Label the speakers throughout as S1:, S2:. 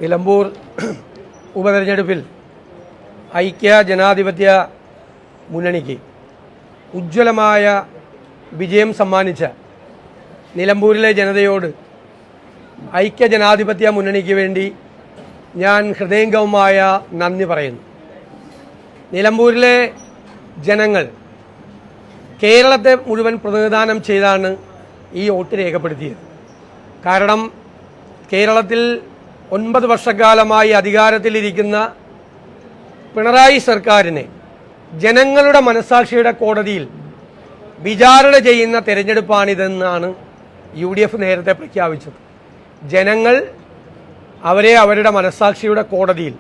S1: നിലമ്പൂർ ഉപതെരഞ്ഞെടുപ്പിൽ ഐക്യ ജനാധിപത്യ മുന്നണിക്ക് ഉജ്ജ്വലമായ വിജയം സമ്മാനിച്ച നിലമ്പൂരിലെ ജനതയോട് ഐക്യ ജനാധിപത്യ മുന്നണിക്ക് വേണ്ടി ഞാൻ ഹൃദയംഗമമായ നന്ദി പറയുന്നു. നിലമ്പൂരിലെ ജനങ്ങൾ കേരളത്തെ മുഴുവൻ പ്രതിനിധാനം ചെയ്താണ് ഈ വോട്ട് രേഖപ്പെടുത്തിയത്. കാരണം കേരളത്തിൽ 9 വർഷക്കാലമായി അധികാരത്തിലിരിക്കുന്ന പിണറായി സർക്കാരിനെ ജനങ്ങളുടെ മനസാക്ഷിയുടെ കോടതിയിൽ വിചാരണ ചെയ്യുന്ന തെരഞ്ഞെടുപ്പാണിതെന്നാണ് UDF നേരത്തെ പ്രഖ്യാപിച്ചത്. ജനങ്ങൾ അവരെ അവരുടെ മനസാക്ഷിയുടെ കോടതിയിൽ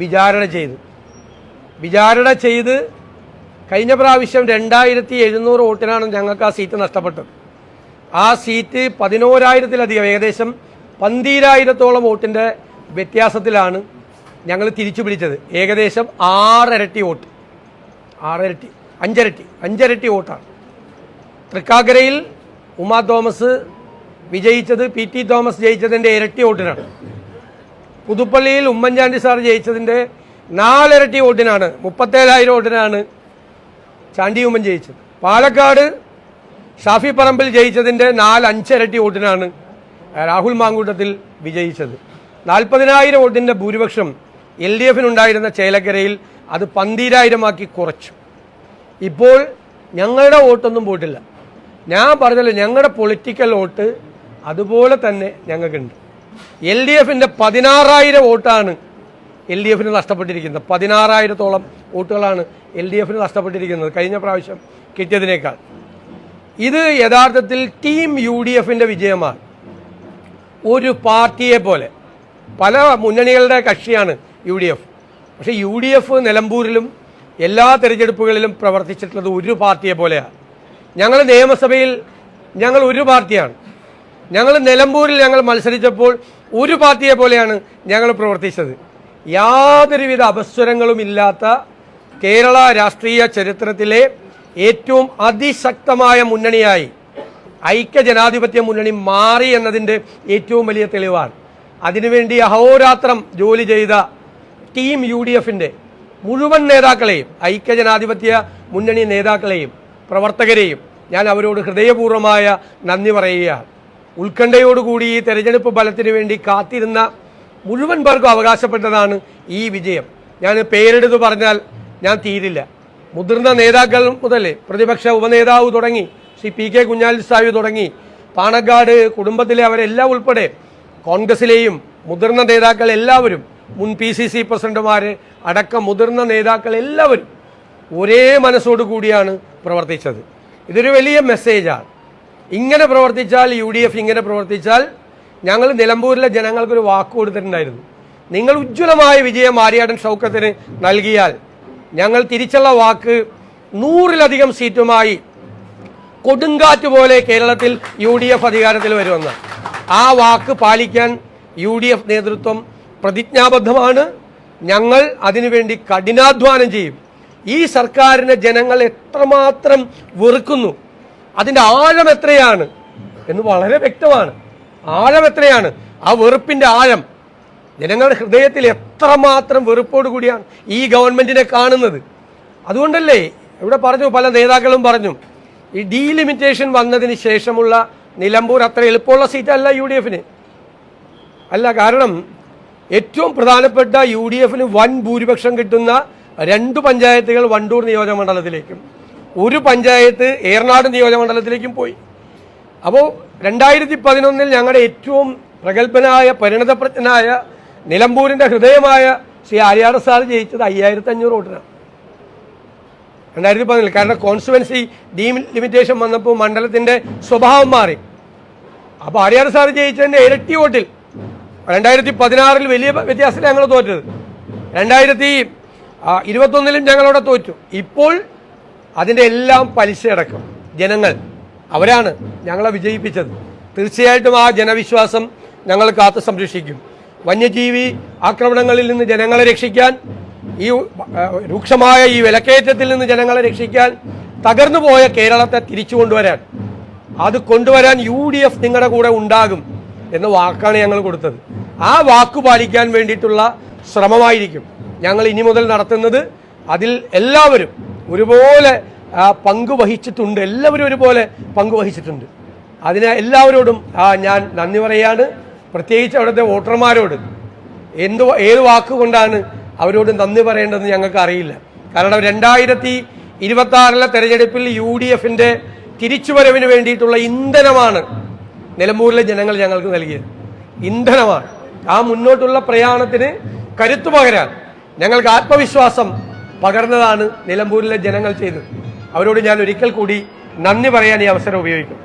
S1: വിചാരണ ചെയ്ത് കഴിഞ്ഞ പ്രാവശ്യം 2700 വോട്ടിനാണ് ഞങ്ങൾക്ക് ആ സീറ്റ് നഷ്ടപ്പെട്ടത്. ആ സീറ്റ് 11,000-ലധികം, ഏകദേശം 12,000-ഓളം വോട്ടിൻ്റെ വ്യത്യാസത്തിലാണ് ഞങ്ങൾ തിരിച്ചു പിടിച്ചത്. ഏകദേശം 6 ഇരട്ടി വോട്ട്, 5 ഇരട്ടി വോട്ടാണ്. തൃക്കാക്കരയിൽ ഉമാ തോമസ് വിജയിച്ചത് PT തോമസ് ജയിച്ചതിൻ്റെ ഇരട്ടി വോട്ടിനാണ്. പുതുപ്പള്ളിയിൽ ഉമ്മൻചാണ്ടി സാർ ജയിച്ചതിൻ്റെ 4 ഇരട്ടി വോട്ടിനാണ്, 37,000 വോട്ടിനാണ് ചാണ്ടി ഉമ്മൻ ജയിച്ചത്. പാലക്കാട് ഷാഫി പറമ്പിൽ ജയിച്ചതിൻ്റെ 4-5 ഇരട്ടി വോട്ടിനാണ് രാഹുൽ മാങ്കൂട്ടത്തിൽ വിജയിച്ചത്. 40,000 വോട്ടിൻ്റെ ഭൂരിപക്ഷം LDFിനുണ്ടായിരുന്ന ചേലക്കരയിൽ അത് 12,000-ആക്കി കുറച്ചു. ഇപ്പോൾ ഞങ്ങളുടെ വോട്ടൊന്നും പോയിട്ടില്ല. ഞാൻ പറഞ്ഞല്ലോ, ഞങ്ങളുടെ പൊളിറ്റിക്കൽ വോട്ട് അതുപോലെ തന്നെ ഞങ്ങൾക്കുണ്ട്. LDFിൻ്റെ 16,000 വോട്ടാണ് LDFിന് നഷ്ടപ്പെട്ടിരിക്കുന്നത്. 16,000-ഓളം വോട്ടുകളാണ് LDFിന് നഷ്ടപ്പെട്ടിരിക്കുന്നത് കഴിഞ്ഞ പ്രാവശ്യം കിട്ടിയതിനേക്കാൾ. ഇത് യഥാർത്ഥത്തിൽ ടീം UDFിൻ്റെ വിജയമാണ്. ഒരു പാർട്ടിയെ പോലെ, പല മുന്നണികളുടെ കക്ഷിയാണ് UDF. പക്ഷേ UDF നിലമ്പൂരിലും എല്ലാ തെരഞ്ഞെടുപ്പുകളിലും പ്രവർത്തിച്ചിട്ടുള്ളത് ഒരു പാർട്ടിയെ പോലെയാണ്. ഞങ്ങൾ നിയമസഭയിൽ ഞങ്ങൾ ഒരു പാർട്ടിയാണ്. ഞങ്ങൾ നിലമ്പൂരിൽ ഞങ്ങൾ മത്സരിച്ചപ്പോൾ ഒരു പാർട്ടിയെ പോലെയാണ് ഞങ്ങൾ പ്രവർത്തിച്ചത്. യാതൊരുവിധ അപസ്വരങ്ങളും ഇല്ലാത്ത കേരള രാഷ്ട്രീയ ചരിത്രത്തിലെ ഏറ്റവും അതിശക്തമായ മുന്നണിയായി ഐക്യ ജനാധിപത്യ മുന്നണി മാറി എന്നതിൻ്റെ ഏറ്റവും വലിയ തെളിവാണ്. അതിനുവേണ്ടി അഹോരാത്രം ജോലി ചെയ്ത ടീം UDFിൻ്റെ മുഴുവൻ നേതാക്കളെയും, ഐക്യ ജനാധിപത്യ മുന്നണി നേതാക്കളെയും പ്രവർത്തകരെയും ഞാൻ അവരോട് ഹൃദയപൂർവ്വമായ നന്ദി പറയുകയാണ്. ഉത്കണ്ഠയോടുകൂടി ഈ തെരഞ്ഞെടുപ്പ് ഫലത്തിന് വേണ്ടി കാത്തിരുന്ന മുഴുവൻ പേർക്കും അവകാശപ്പെട്ടതാണ് ഈ വിജയം. ഞാൻ പേരെടുത്ത് പറഞ്ഞാൽ ഞാൻ തീരില്ല. മുതിർന്ന നേതാക്കൾ മുതൽ പ്രതിപക്ഷ ഉപനേതാവ് തുടങ്ങി ശ്രീ PK കുഞ്ഞാലിസാമി തുടങ്ങി പാണക്കാട് കുടുംബത്തിലെ അവരെല്ലാം ഉൾപ്പെടെ കോൺഗ്രസിലെയും മുതിർന്ന നേതാക്കൾ എല്ലാവരും, മുൻ PCC പ്രസിഡന്റുമാർ അടക്കം മുതിർന്ന നേതാക്കൾ എല്ലാവരും ഒരേ മനസ്സോടു കൂടിയാണ് പ്രവർത്തിച്ചത്. ഇതൊരു വലിയ മെസ്സേജാണ്. ഇങ്ങനെ പ്രവർത്തിച്ചാൽ, UDF ഇങ്ങനെ പ്രവർത്തിച്ചാൽ, ഞങ്ങൾ നിലമ്പൂരിലെ ജനങ്ങൾക്കൊരു വാക്ക് കൊടുത്തിട്ടുണ്ടായിരുന്നു. നിങ്ങൾ ഉജ്ജ്വലമായ വിജയം ആര്യാടൻ ഷൗക്കത്തിന് നൽകിയാൽ ഞങ്ങൾ തിരിച്ചുള്ള വാക്ക് 100-ലധികം സീറ്റുമായി കൊടുങ്കാറ്റ് പോലെ കേരളത്തിൽ UDF അധികാരത്തിൽ വരുമെന്ന്. ആ വാക്ക് പാലിക്കാൻ UDF നേതൃത്വം പ്രതിജ്ഞാബദ്ധമാണ്. ഞങ്ങൾ അതിനുവേണ്ടി കഠിനാധ്വാനം ചെയ്യും. ഈ സർക്കാരിനെ ജനങ്ങൾ എത്രമാത്രം വെറുക്കുന്നു, അതിൻ്റെ ആഴം എത്രയാണ് എന്ന് വളരെ വ്യക്തമാണ്. ആഴം എത്രയാണ്, ആ വെറുപ്പിൻ്റെ ആഴം ജനങ്ങളുടെ ഹൃദയത്തിൽ എത്രമാത്രം വെറുപ്പോടു കൂടിയാണ് ഈ ഗവൺമെൻറ്റിനെ കാണുന്നത്. അതുകൊണ്ടല്ലേ ഇവിടെ പറഞ്ഞു, പല നേതാക്കളും പറഞ്ഞു, ഈ ഡീലിമിറ്റേഷൻ വന്നതിന് ശേഷമുള്ള നിലമ്പൂർ അത്ര എളുപ്പമുള്ള സീറ്റല്ല UDFിന്. അല്ല, കാരണം ഏറ്റവും പ്രധാനപ്പെട്ട UDFിന് വൻ ഭൂരിപക്ഷം കിട്ടുന്ന 2 പഞ്ചായത്തുകൾ വണ്ടൂർ നിയോജകമണ്ഡലത്തിലേക്കും 1 പഞ്ചായത്ത് ഏറനാട് നിയോജകമണ്ഡലത്തിലേക്കും പോയി. അപ്പോൾ 2011 ഞങ്ങളുടെ ഏറ്റവും പ്രഗത്ഭനായ പരിണതപ്രജ്ഞനായ നിലമ്പൂരിൻ്റെ ഹൃദയമായ ശ്രീ ആര്യാടൻ സാർ ജയിച്ചത് 5,500 വോട്ടിനാണ് 2011. കാരണം കോൺസ്റ്റുവൻസി ഡീലിമിറ്റേഷൻ വന്നപ്പോൾ മണ്ഡലത്തിൻ്റെ സ്വഭാവം മാറി. അപ്പോൾ ആര്യാടൻ സാർ ജയിച്ചതിൻ്റെ ഇരട്ടി വോട്ടിൽ 2016 വലിയ വ്യത്യാസത്തിൽ ഞങ്ങൾ തോറ്റത്. 2021 ഞങ്ങളവിടെ തോറ്റു. ഇപ്പോൾ അതിൻ്റെ എല്ലാം പലിശയടക്കം ജനങ്ങൾ അവരാണ് ഞങ്ങളെ വിജയിപ്പിച്ചത്. തീർച്ചയായിട്ടും ആ ജനവിശ്വാസം ഞങ്ങൾ കാത്തു സംരക്ഷിക്കും. വന്യജീവി ആക്രമണങ്ങളിൽ നിന്ന് ജനങ്ങളെ രക്ഷിക്കാൻ, ഈ രൂക്ഷമായ ഈ വിലക്കയറ്റത്തിൽ നിന്ന് ജനങ്ങളെ രക്ഷിക്കാൻ, തകർന്നു പോയ കേരളത്തെ തിരിച്ചു കൊണ്ടുവരാൻ, അത് കൊണ്ടുവരാൻ UDF നിങ്ങളുടെ കൂടെ ഉണ്ടാകും എന്ന വാക്കാണ് ഞങ്ങൾ കൊടുത്തത്. ആ വാക്കു പാലിക്കാൻ വേണ്ടിയിട്ടുള്ള ശ്രമമായിരിക്കും ഞങ്ങൾ ഇനി മുതൽ നടത്തുന്നത്. അതിൽ എല്ലാവരും ഒരുപോലെ പങ്കുവഹിച്ചിട്ടുണ്ട്, എല്ലാവരും ഒരുപോലെ പങ്കുവഹിച്ചിട്ടുണ്ട്. അതിന് എല്ലാവരോടും ഞാൻ നന്ദി പറയാണ്. പ്രത്യേകിച്ച് അവിടുത്തെ വോട്ടർമാരോട് ഏത് വാക്കുകൊണ്ടാണ് അവരോട് നന്ദി പറയേണ്ടതെന്ന് ഞങ്ങൾക്ക് അറിയില്ല. കാരണം 2026 തെരഞ്ഞെടുപ്പിൽ UDFന്റെ തിരിച്ചുവരവിന് വേണ്ടിയിട്ടുള്ള ഇന്ധനമാണ് നിലമ്പൂരിലെ ജനങ്ങൾ ഞങ്ങൾക്ക് നൽകിയത്. ഇന്ധനമാണ്. ആ മുന്നോട്ടുള്ള പ്രയാണത്തിന് കരുത്തു പകരാൻ ഞങ്ങൾക്ക് ആത്മവിശ്വാസം പകർന്നതാണ് നിലമ്പൂരിലെ ജനങ്ങൾ ചെയ്തത്. അവരോട് ഞാൻ ഒരിക്കൽ കൂടി നന്ദി പറയാൻ ഈ അവസരം ഉപയോഗിക്കും.